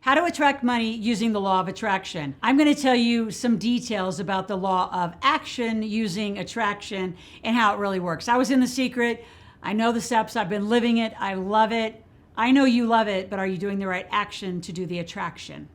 How to attract money using the law of attraction. I'm going to tell you some details about the law of action using attraction and how it really works. I was in The Secret. I know the steps. I've been living it. I love it. I know you love it, but are you doing the right action to do the attraction?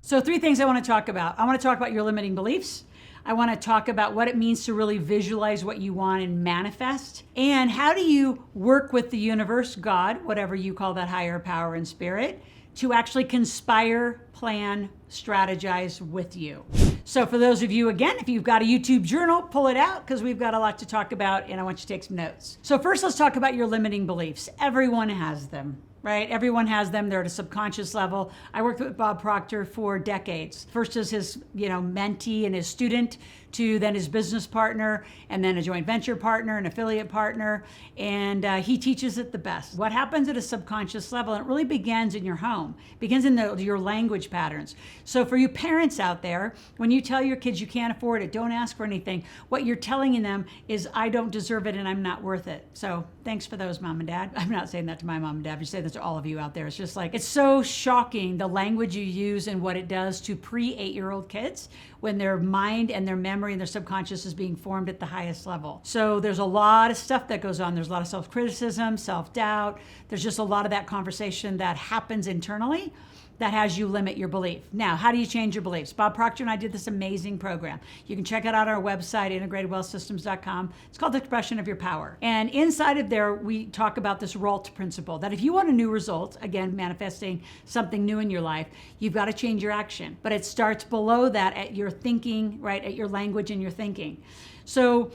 So 3 things I want to talk about. I want to talk about your limiting beliefs. I want to talk about what it means to really visualize what you want and manifest. And how do you work with the universe, God, whatever you call that higher power and spirit, to actually conspire, plan, strategize with you. So for those of you, again, if you've got a YouTube journal, pull it out because we've got a lot to talk about and I want you to take some notes. So first, let's talk about your limiting beliefs. Everyone has them. Right? Everyone has them. They're at a subconscious level. I worked with Bob Proctor for decades. First as his, mentee and his student, to then his business partner, and then a joint venture partner, an affiliate partner. And he teaches it the best. What happens at a subconscious level, and it really begins in your home, begins in your language patterns. So for you parents out there, when you tell your kids you can't afford it, don't ask for anything, what you're telling them is, I don't deserve it and I'm not worth it. So thanks for those, mom and dad. I'm not saying that to my mom and dad, but saying that to all of you out there. It's just like, it's so shocking the language you use and what it does to pre-8-year-old kids when their mind and their memory and their subconscious is being formed at the highest level. So there's a lot of stuff that goes on. There's a lot of self-criticism, self-doubt. There's just a lot of that conversation that happens internally that has you limit your belief. Now, how do you change your beliefs? Bob Proctor and I did this amazing program. You can check it out on our website, integratedwealthsystems.com. It's called The Expression of Your Power. And inside of there, we talk about this RALT principle, that if you want a new result, again, manifesting something new in your life, you've got to change your action. But it starts below that at your thinking, right, at your language and your thinking. So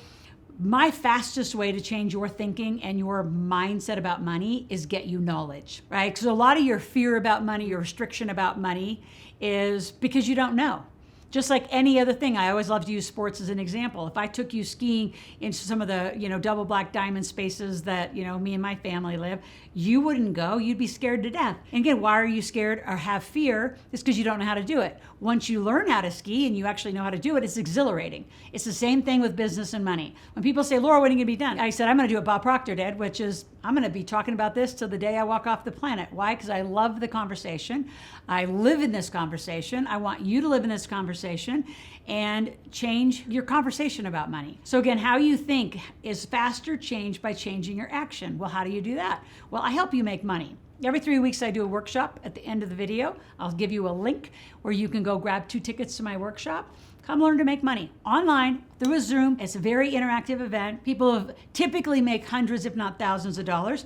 my fastest way to change your thinking and your mindset about money is get you knowledge, right? Because a lot of your fear about money, your restriction about money is because you don't know. Just like any other thing, I always love to use sports as an example. If I took you skiing into some of the, double black diamond spaces that, me and my family live, you wouldn't go. You'd be scared to death. And again, why are you scared or have fear? It's because you don't know how to do it. Once you learn how to ski and you actually know how to do it, it's exhilarating. It's the same thing with business and money. When people say, Laura, when are you going to be done? I said, I'm going to do what Bob Proctor did, which is I'm going to be talking about this till the day I walk off the planet. Why? Because I love the conversation. I live in this conversation. I want you to live in this conversation and change your conversation about money. So again, how you think is faster changed by changing your action. Well, how do you do that? Well, I help you make money. Every 3 weeks, I do a workshop at the end of the video. I'll give you a link where you can go grab 2 tickets to my workshop. Come learn to make money online through a Zoom. It's a very interactive event. People have typically make hundreds, if not thousands of dollars.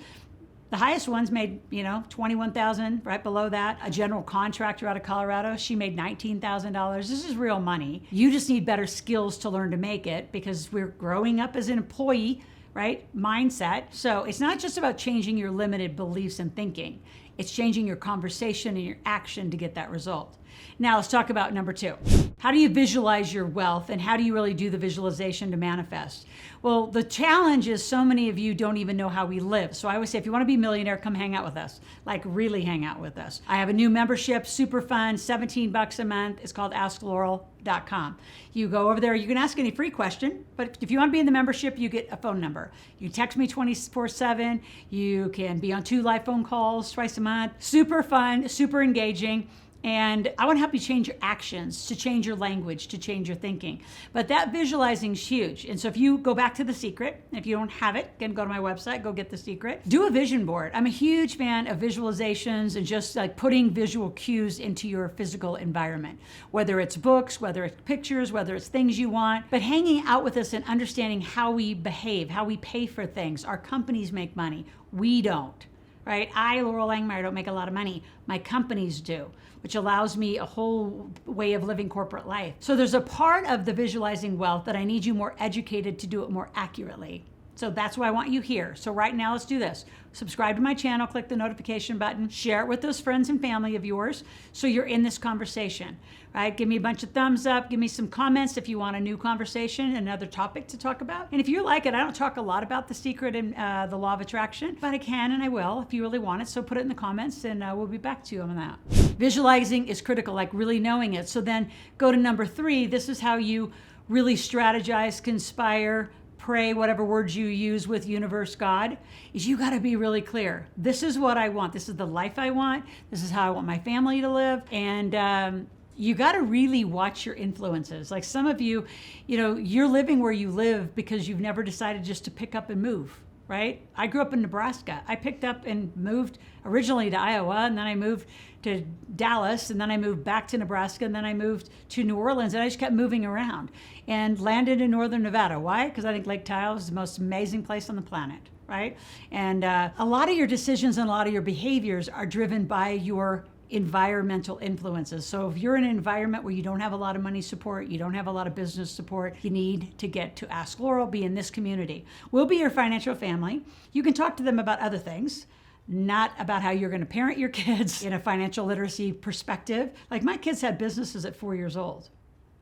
The highest ones made, $21,000, right below that. A general contractor out of Colorado, she made $19,000. This is real money. You just need better skills to learn to make it because we're growing up as an employee, right? Mindset. So it's not just about changing your limited beliefs and thinking. It's changing your conversation and your action to get that result. Now let's talk about number 2. How do you visualize your wealth and how do you really do the visualization to manifest? Well, the challenge is so many of you don't even know how we live. So I always say, if you want to be a millionaire, come hang out with us. Like really hang out with us. I have a new membership, super fun, $17 a month. It's called AskLoral.com. You go over there, you can ask any free question, but if you want to be in the membership, you get a phone number. You text me 24/7. You can be on 2 live phone calls twice a month. Super fun, super engaging. And I want to help you change your actions, to change your language, to change your thinking. But that visualizing is huge. And so if you go back to The Secret, if you don't have it, again, go to my website, go get The Secret. Do a vision board. I'm a huge fan of visualizations and just like putting visual cues into your physical environment, whether it's books, whether it's pictures, whether it's things you want. But hanging out with us and understanding how we behave, how we pay for things. Our companies make money. We don't. Right? I, Loral Langemeier, don't make a lot of money. My companies do, which allows me a whole way of living corporate life. So there's a part of the visualizing wealth that I need you more educated to do it more accurately. So that's why I want you here. So right now, let's do this. Subscribe to my channel, click the notification button, share it with those friends and family of yours so you're in this conversation, right? Give me a bunch of thumbs up, give me some comments if you want a new conversation, another topic to talk about. And if you like it, I don't talk a lot about The Secret and the law of attraction, but I can and I will if you really want it. So put it in the comments and we'll be back to you on that. Visualizing is critical, like really knowing it. So then go to number 3. This is how you really strategize, conspire, pray, whatever words you use with universe, God, is you got to be really clear. This is what I want. This is the life I want. This is how I want my family to live. And you got to really watch your influences. Like some of you, you're living where you live because you've never decided just to pick up and move, right? I grew up in Nebraska. I picked up and moved originally to Iowa, and then I moved to Dallas, and then I moved back to Nebraska, and then I moved to New Orleans, and I just kept moving around and landed in northern Nevada. Why? Because I think Lake Tahoe is the most amazing place on the planet, right? And a lot of your decisions and a lot of your behaviors are driven by your environmental influences. So if you're in an environment where you don't have a lot of money support, you don't have a lot of business support, you need to get to Ask Loral, be in this community. We'll be your financial family. You can talk to them about other things, not about how you're going to parent your kids in a financial literacy perspective. Like my kids had businesses at 4 years old.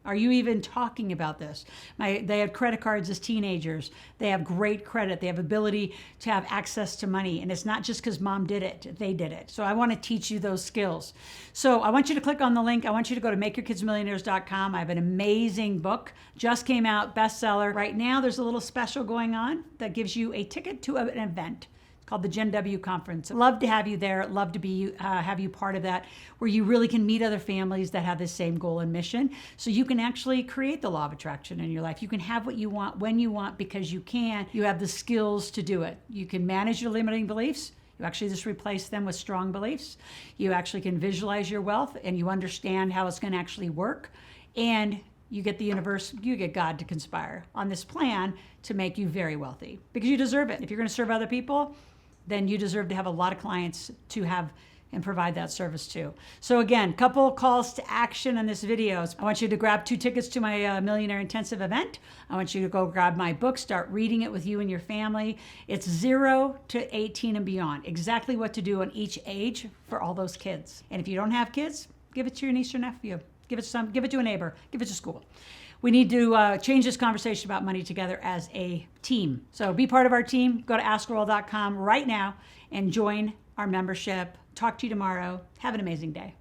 Are you even talking about this? They had credit cards as teenagers. They have great credit. They have ability to have access to money. And it's not just because mom did it, they did it. So I want to teach you those skills. So I want you to click on the link. I want you to go to makeyourkidsmillionaires.com. I have an amazing book, just came out, bestseller. Right now there's a little special going on that gives you a ticket to an event called the Gen W Conference. Love to have you there. Love to have you part of that, where you really can meet other families that have the same goal and mission. So you can actually create the law of attraction in your life. You can have what you want when you want because you can. You have the skills to do it. You can manage your limiting beliefs. You actually just replace them with strong beliefs. You actually can visualize your wealth and you understand how it's going to actually work. And you get the universe, you get God to conspire on this plan to make you very wealthy because you deserve it. If you're going to serve other people, then you deserve to have a lot of clients to have and provide that service to. So again, couple calls to action in this video. I want you to grab 2 tickets to my Millionaire Intensive event. I want you to go grab my book, start reading it with you and your family. It's 0 to 18 and beyond, exactly what to do on each age for all those kids. And if you don't have kids, give it to your niece or nephew. Give it to a neighbor, give it to school. We need to change this conversation about money together as a team. So be part of our team. Go to askloral.com right now and join our membership. Talk to you tomorrow. Have an amazing day.